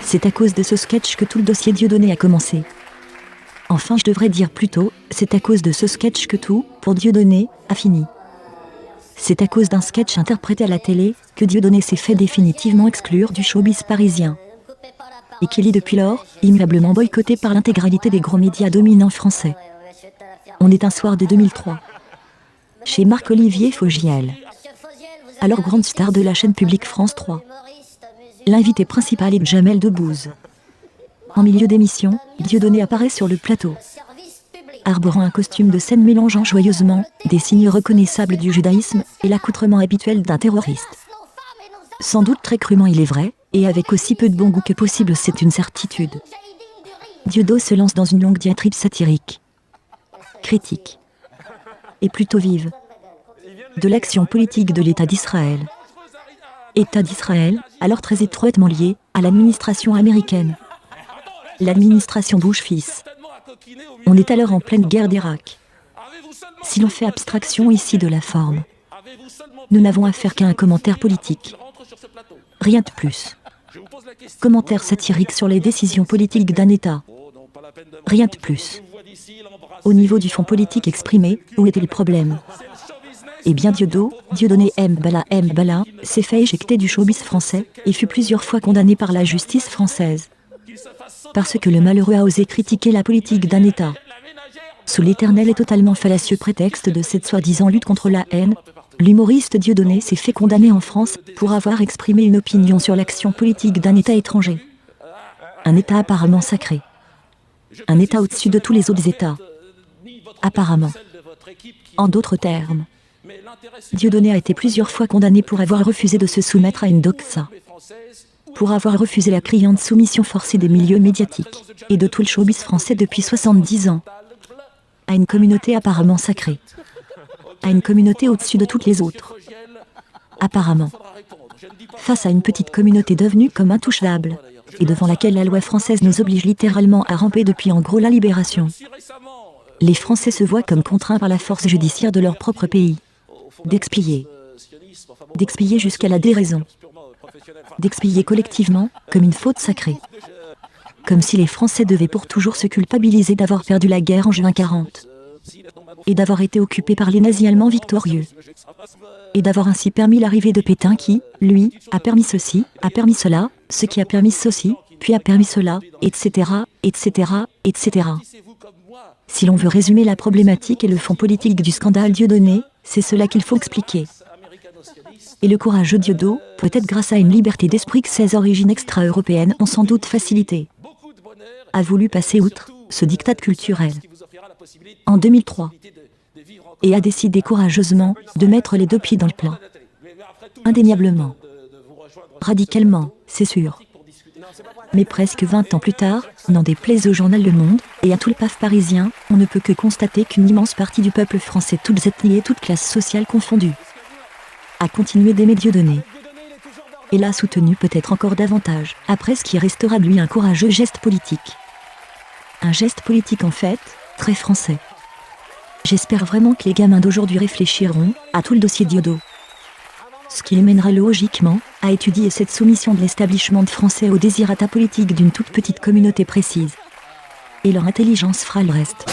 C'est à cause de ce sketch que tout le dossier Dieudonné a commencé. Enfin, je devrais dire plutôt, c'est à cause de ce sketch que tout, pour Dieudonné, a fini. C'est à cause d'un sketch interprété à la télé, que Dieudonné s'est fait définitivement exclure du showbiz parisien. Et qu'il est depuis lors, immuablement boycotté par l'intégralité des gros médias dominants français. On est un soir de 2003. Chez Marc-Olivier Fogiel. Alors grande star de la chaîne publique France 3. L'invité principal est Jamel Debbouze. En milieu d'émission, Dieudonné apparaît sur le plateau. Arborant un costume de scène mélangeant joyeusement des signes reconnaissables du judaïsme et l'accoutrement habituel d'un terroriste. Sans doute très crûment il est vrai, et avec aussi peu de bon goût que possible, c'est une certitude. Dieudonné se lance dans une longue diatribe satirique, critique, et plutôt vive, de l'action politique de l'État d'Israël. État d'Israël, alors très étroitement lié à l'administration américaine. L'administration Bush-fils. On est alors en pleine guerre d'Irak. Si l'on fait abstraction ici de la forme, nous n'avons affaire qu'à un commentaire politique. Rien de plus. Commentaire satirique sur les décisions politiques d'un État. Rien de plus. Au niveau du fond politique exprimé, où était le problème ? Eh bien Dieudonné Mbala, s'est fait éjecter du showbiz français, et fut plusieurs fois condamné par la justice française. Parce que le malheureux a osé critiquer la politique d'un État. Sous l'éternel et totalement fallacieux prétexte de cette soi-disant lutte contre la haine, l'humoriste Dieudonné s'est fait condamner en France pour avoir exprimé une opinion sur l'action politique d'un État étranger. Un État apparemment sacré. Un État au-dessus de tous les autres États. Apparemment. En d'autres termes, Dieudonné a été plusieurs fois condamné pour avoir refusé de se soumettre à une doxa. Pour avoir refusé la criante soumission forcée des milieux médiatiques et de tout le showbiz français depuis 70 ans. À une communauté apparemment sacrée. À une communauté au-dessus de toutes les autres. Apparemment. Face à une petite communauté devenue comme intouchable, et devant laquelle la loi française nous oblige littéralement à ramper depuis en gros la libération. Les Français se voient comme contraints par la force judiciaire de leur propre pays. D'expier jusqu'à la déraison. D'expier collectivement, comme une faute sacrée. Comme si les Français devaient pour toujours se culpabiliser d'avoir perdu la guerre en juin 40. Et d'avoir été occupés par les nazis allemands victorieux. Et d'avoir ainsi permis l'arrivée de Pétain qui, lui, a permis ceci, a permis cela, ce qui a permis ceci, puis a permis cela, etc., etc., etc. Si l'on veut résumer la problématique et le fond politique du scandale Dieudonné, c'est cela qu'il faut expliquer. Et le courageux Dieudonné, peut-être grâce à une liberté d'esprit que ses origines extra-européennes ont sans doute facilité, a voulu passer outre ce diktat culturel. En 2003. Et a décidé courageusement de mettre les deux pieds dans le plat. Indéniablement. Radicalement, c'est sûr. Mais presque 20 ans plus tard, n'en déplaise au journal Le Monde, et à tout le paf parisien, on ne peut que constater qu'une immense partie du peuple français, toutes ethnies et toutes classes sociales confondues, a continué d'aimer Dieudonné. Et l'a soutenu peut-être encore davantage, après ce qui restera de lui un courageux geste politique. Un geste politique en fait, très français. J'espère vraiment que les gamins d'aujourd'hui réfléchiront à tout le dossier Dieudonné. Ce qui les mènera logiquement à étudier cette soumission de l'establishment français aux désirata politiques d'une toute petite communauté précise. Et leur intelligence fera le reste.